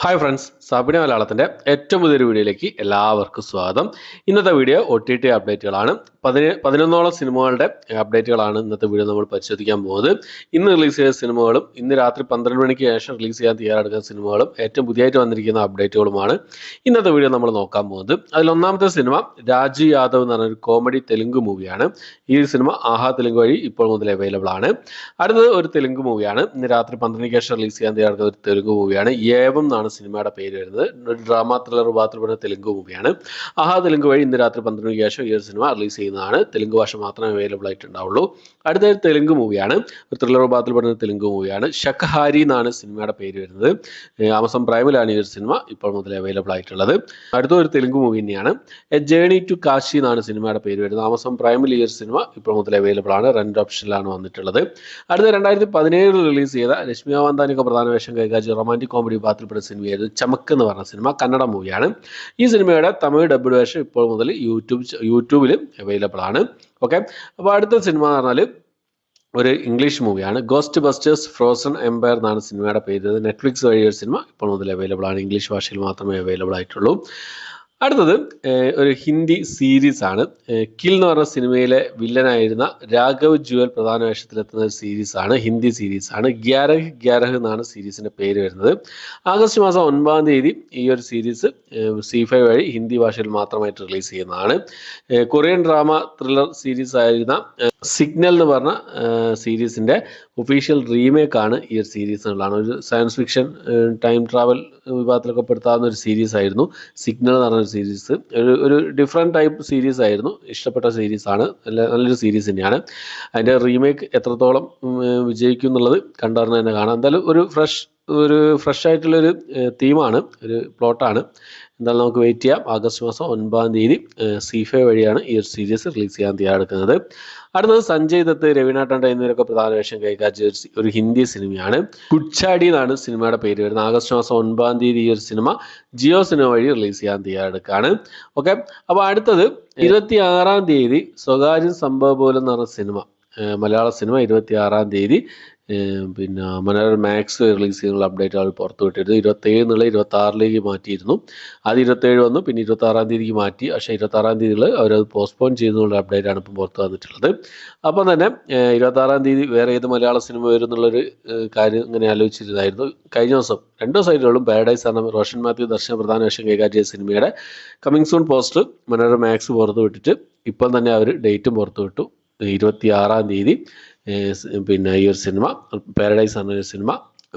Hi friends, സാബിന മലയാളത്തിൻ്റെ ഏറ്റവും പുതിയൊരു വീഡിയോയിലേക്ക് എല്ലാവർക്കും സ്വാഗതം. ഇന്നത്തെ വീഡിയോ OTT അപ്ഡേറ്റുകളാണ്. 11ഓളം സിനിമകളുടെ അപ്ഡേറ്റുകളാണ് ഇന്നത്തെ വീഡിയോ നമ്മൾ പരിശോധിക്കാൻ പോകുന്നത്. ഇന്ന് റിലീസ് ചെയ്ത സിനിമകളും ഇന്ന് രാത്രി 12 മണിക്ക് ശേഷം റിലീസ് ചെയ്യാൻ തയ്യാറെടുക്കുന്ന സിനിമകളും ഏറ്റവും പുതിയതായിട്ട് വന്നിരിക്കുന്ന അപ്ഡേറ്റുകളുമാണ് ഇന്നത്തെ വീഡിയോ നമ്മൾ നോക്കാൻ പോകുന്നത്. അതിലൊന്നാമത്തെ സിനിമ രാജു യാദവ് എന്ന് പറഞ്ഞൊരു കോമഡി തെലുങ്ക് മൂവിയാണ്. ഈ സിനിമ ആഹാ തെലുങ്ക് വഴി ഇപ്പോൾ മുതൽ അവൈലബിൾ ആണ്. അടുത്തത് ഒരു തെലുങ്ക് മൂവിയാണ്. ഇന്ന് രാത്രി 12 മണിക്ക് ശേഷം റിലീസ് ചെയ്യാൻ തയ്യാറെടുക്കുന്ന ഒരു തെലുങ്ക് മൂവിയാണ്. ഏവം എന്നാണ് സിനിമയുടെ പേര് വരുന്നത്. ഒരു ഡ്രാമ ത്രില്ലർ വിഭാഗത്തിൽപ്പെടുന്ന തെലുങ്ക് മൂവിയാണ്. ആഹാ തെലുങ്ക് വഴി ഇന്ന് രാത്രി 12 മണിക്ക് ശേഷം ഈ ഒരു സിനിമ റിലീസ് ചെയ്യുന്നതാണ്. തെലുങ്ക് ഭാഷ മാത്രമേ അവൈലബിൾ ആയിട്ടുണ്ടാവുള്ളൂ. അടുത്ത തെലുങ്ക് മൂവിയാണ്. ഒരു ത്രില്ലർ വിഭാഗത്തിൽപ്പെടുന്ന തെലുങ്ക് മൂവിയാണ്. ശഖഹാരി എന്നാണ് സിനിമയുടെ പേര് വരുന്നത്. ആമസോൺ പ്രൈമിലാണ് ഈ ഒരു സിനിമ ഇപ്പോൾ മുതൽ അവൈലബിൾ ആയിട്ടുള്ളത്. അടുത്ത ഒരു തെലുങ്ക് മൂവി തന്നെയാണ്. എ ജേണി ടു കാശി എന്നാണ് സിനിമയുടെ പേര് വരുന്നത്. ആമസോൺ പ്രൈമിൽ ഈ ഒരു സിനിമ ഇപ്പോൾ മുതൽ അവൈലബിൾ ആണ്. റെന്റ് ഓപ്ഷനിലാണ് വന്നിട്ടുള്ളത്. അടുത്ത 2017 റിലീസ് ചെയ്ത രശ്മിക മന്ദാനൊക്കെ പ്രധാന വേഷം കൈകാര്യം റൊമാൻറ്റിക് കോമഡി വിഭാഗത്തിൽപ്പെട്ട സിനിമയായിരുന്നു ചമക്ക് എന്ന് പറഞ്ഞ സിനിമ. കന്നഡ മൂവിയാണ്. ഈ സിനിമയുടെ തമിഴ് ഡബ്ഡ് വേർഷൻ ഇപ്പോൾ മുതൽ യൂട്യൂബിൽ അവൈലബിൾ ആണ്. ഓക്കെ, അപ്പോൾ അടുത്ത സിനിമ എന്ന് പറഞ്ഞാൽ ഒരു ഇംഗ്ലീഷ് മൂവിയാണ്. ഗോസ്റ്റ് ബസ്റ്റേഴ്സ് ഫ്രോസൺ എംപയർ എന്നാണ് സിനിമയുടെ പേര്. നെറ്റ്ഫ്ലിക്സ് വഴി ഒരു സിനിമ ഇപ്പോൾ മുതൽ അവൈലബിൾ ആണ്. ഇംഗ്ലീഷ് ഭാഷയിൽ മാത്രമേ അവൈലബിൾ ആയിട്ടുള്ളൂ. അടുത്തത് ഒരു ഹിന്ദി സീരീസ് ആണ്. കിൽ എന്ന് പറഞ്ഞ സിനിമയിലെ വില്ലനായിരുന്ന രാഘവ് ജുവൽ പ്രധാന വേഷത്തിലെത്തുന്ന ഒരു സീരീസ് ആണ്. ഹിന്ദി സീരീസ് ആണ്. ഗ്യാരഹ് എന്നാണ് സീരീസിന്റെ പേര് വരുന്നത്. ആഗസ്റ്റ് മാസം 9-ാം തീയതി ഈ ഒരു സീരീസ് C5 വഴി ഹിന്ദി ഭാഷയിൽ മാത്രമായിട്ട് റിലീസ് ചെയ്യുന്നതാണ്. കൊറിയൻ ഡ്രാമ ത്രില്ലർ സീരീസ് ആയിരുന്ന സിഗ്നൽ എന്ന് പറഞ്ഞ സീരീസിന്റെ ഒഫീഷ്യൽ റീമേക്ക് ആണ് ഈ ഒരു സീരീസ് എന്നുള്ളതാണ്. ഒരു സയൻസ് ഫിക്ഷൻ ടൈം ട്രാവൽ വിഭാഗത്തിലൊക്കെ പെടുത്താവുന്ന ഒരു സീരീസ് ആയിരുന്നു സിഗ്നൽ എന്ന് പറഞ്ഞ സീരീസ്. ഒരു ഡിഫറെൻറ്റ് ടൈപ്പ് സീരീസ് ആയിരുന്നു. ഇഷ്ടപ്പെട്ട സീരീസ് ആണ്. നല്ലൊരു സീരീസ് തന്നെയാണ്. അതിൻ്റെ റീമേക്ക് എത്രത്തോളം വിജയിക്കും എന്നുള്ളത് കണ്ടറിഞ്ഞ് തന്നെ കാണാം. എന്തായാലും ഒരു ഫ്രഷ് ആയിട്ടുള്ളൊരു തീമാണ്, ഒരു പ്ലോട്ടാണ്. എന്തായാലും നമുക്ക് വെയിറ്റ് ചെയ്യാം. ആഗസ്റ്റ് മാസം 9-ാം തീയതി C5 വഴിയാണ് ഈ ഒരു സീരീസ് റിലീസ് ചെയ്യാൻ തയ്യാറെടുക്കുന്നത്. അടുത്തത് സഞ്ജയ് ദത്ത്, രവീണ ടണ്ട എന്നിവരൊക്കെ പ്രധാന വേഷം കൈകാര്യം ഒരു ഹിന്ദി സിനിമയാണ്. കുച്ചാടി എന്നാണ് സിനിമയുടെ പേര് വരുന്നത്. ആഗസ്റ്റ് മാസം 9-ാം തീയതി ഈ ഒരു സിനിമ ജിയോ സിനിമ വഴി റിലീസ് ചെയ്യാൻ തയ്യാറെടുക്കുകയാണ്. ഓക്കെ, അപ്പോൾ അടുത്തത് 26-ാം തീയതി സ്വകാര്യം സംഭവ പോലും എന്ന് പറഞ്ഞ സിനിമ, മലയാള സിനിമ 26-ാം തീയതി പിന്നെ മനോരമ മാക്സ് റിലീസ് ചെയ്യുന്നുള്ള അപ്ഡേറ്റ് അവർ പുറത്തു വിട്ടിരുന്നു. 27 എന്നുള്ള 26-ലേക്ക് മാറ്റിയിരുന്നു. അത് 27 വന്നു, പിന്നെ 26-ാം തീയതിക്ക് മാറ്റി. പക്ഷേ 26-ാം തീയതിയിൽ അവരത് പോസ്റ്റ്പോൺ ചെയ്യുന്നുള്ള അപ്ഡേറ്റ് ആണ് ഇപ്പം പുറത്തു വന്നിട്ടുള്ളത്. അപ്പം തന്നെ 26-ാം തീയതി വേറെ ഏത് മലയാള സിനിമ വരും എന്നുള്ളൊരു കാര്യം ഇങ്ങനെ ആലോചിച്ചിരുന്നായിരുന്നു. കഴിഞ്ഞ ദിവസം 2 ദിവസമായിട്ടുള്ള പാരഡൈസ് ആണ് റോഷൻ മാത്യു ദർശന പ്രധാന വേഷം കൈകാര്യം ചെയ്ത സിനിമയുടെ coming soon poster Manorama Max പുറത്തു വിട്ടിട്ട് ഇപ്പം തന്നെ അവർ ഡേറ്റും പുറത്തു വിട്ടു. 26-ാം തീയതി പിന്നെ ഈ ഒരു സിനിമ പാരഡൈസ് എന്ന ഒരു സിനിമ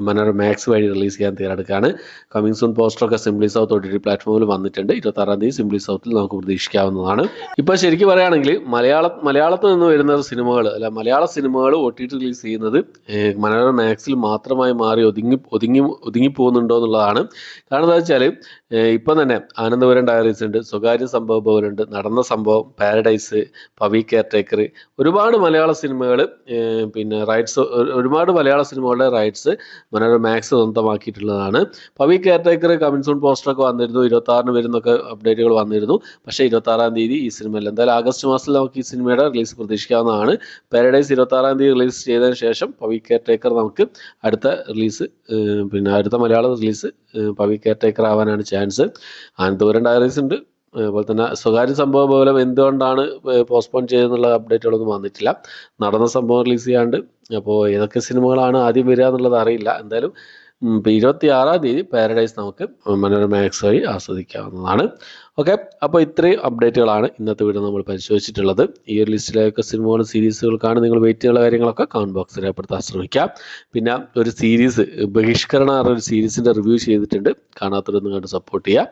മനോരമ മാക്സ് വഴി റിലീസ് ചെയ്യാൻ തയ്യാറെടുക്കുകയാണ്. കമ്മിങ് സൂൺ പോസ്റ്ററൊക്കെ സിംപ്ലി സൗത്ത് OTT പ്ലാറ്റ്ഫോമിൽ വന്നിട്ടുണ്ട്. 26-ാം തീയതി സിംപ്ലി സൗത്തിൽ നമുക്ക് പ്രതീക്ഷിക്കാവുന്നതാണ്. ഇപ്പോൾ ശരിക്കും പറയുകയാണെങ്കിൽ മലയാളത്തിൽ നിന്ന് വരുന്ന സിനിമകൾ മലയാള സിനിമകൾ OTT റിലീസ് ചെയ്യുന്നത് മനോരമ മാക്സിൽ മാത്രമായി മാറി ഒതുങ്ങി പോകുന്നുണ്ടോ എന്നുള്ളതാണ്. കാരണം എന്താ വെച്ചാൽ ഇപ്പം തന്നെ ആനന്ദപുരം ഡയറീസ് ഉണ്ട്, സ്വകാര്യ സംഭവം പോലുണ്ട്, നടന്ന സംഭവം, പാരഡൈസ്, പവി കെയർടേക്കർ, ഒരുപാട് മലയാള സിനിമകൾ പിന്നെ ഒരുപാട് മലയാള സിനിമകളുടെ റൈറ്റ്സ് മനോരമ മാക്സ് സ്വന്തമാക്കിയിട്ടുള്ളതാണ്. പവി കെയർടേക്കർ കമ്മിങ് സൂൺ പോസ്റ്ററൊക്കെ വന്നിരുന്നു. 26-ന് വരുന്നൊക്കെ അപ്ഡേറ്റുകൾ വന്നിരുന്നു. പക്ഷേ 26-ാം തീയതി ഈ സിനിമയിൽ എന്തായാലും ആഗസ്റ്റ് മാസത്തിൽ നമുക്ക് ഈ സിനിമയുടെ റിലീസ് പ്രതീക്ഷിക്കാവുന്നതാണ്. പാരഡൈസ് 26-ാം തീയതി റിലീസ് ചെയ്തതിന് ശേഷം പവി കെയർടേക്കർ നമുക്ക് അടുത്ത റിലീസ് പിന്നെ അടുത്ത മലയാളം റിലീസ് പവി കെയർടേക്കർ ആവാനാണ് ചാൻസ്. ആനന്ദപുരം ഡയറീസ് ഉണ്ട്. അതുപോലെ തന്നെ സ്വകാര്യ സംഭവം പോലെ എന്തുകൊണ്ടാണ് പോസ്റ്റ്പോൺ ചെയ്തെന്നുള്ള അപ്ഡേറ്റുകളൊന്നും വന്നിട്ടില്ല. നടന്ന സംഭവം റിലീസ് ചെയ്യാണ്ട്. അപ്പോൾ ഏതൊക്കെ സിനിമകളാണ് ആദ്യം വരിക എന്നുള്ളത് അറിയില്ല. എന്തായാലും 26-ാം തീയതി പാരഡൈസ് നമുക്ക് മനോരമ മാക്സ് വഴി ആസ്വദിക്കാവുന്നതാണ്. ഓക്കെ, അപ്പോൾ ഇത്രയും അപ്ഡേറ്റുകളാണ് ഇന്നത്തെ വീഡിയോ നമ്മൾ പരിശോധിച്ചിട്ടുള്ളത്. ഈ ഒരു ലിസ്റ്റിലേക്ക് സിനിമകളും സീരീസുകൾക്കാണ് നിങ്ങൾ വെയിറ്റ് ചെയ്യുന്ന കാര്യങ്ങളൊക്കെ കമൻറ്റ് ബോക്സിൽ രേഖപ്പെടുത്താൻ ശ്രമിക്കാം. പിന്നെ ഒരു സീരീസ് ബഹിഷ്കരണ ഒരു സീരീസിൻ്റെ റിവ്യൂ ചെയ്തിട്ടുണ്ട്. കാണാത്തവരൊന്നും കണ്ട് സപ്പോർട്ട് ചെയ്യാം.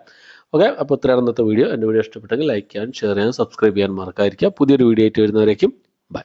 ഓക്കെ, അപ്പോൾ ഇത്രയാണ് ഇന്നത്തെ വീഡിയോ. എൻ്റെ വീഡിയോ ഇഷ്ടപ്പെട്ടെങ്കിൽ ലൈക്ക് ചെയ്യാൻ, ഷെയർ ചെയ്യാൻ, സബ്സ്ക്രൈബ് ചെയ്യാൻ മറക്കാതിരിക്കുക. പുതിയൊരു വീഡിയോ ആയിട്ട് വരുന്നവരേക്കും ബൈ.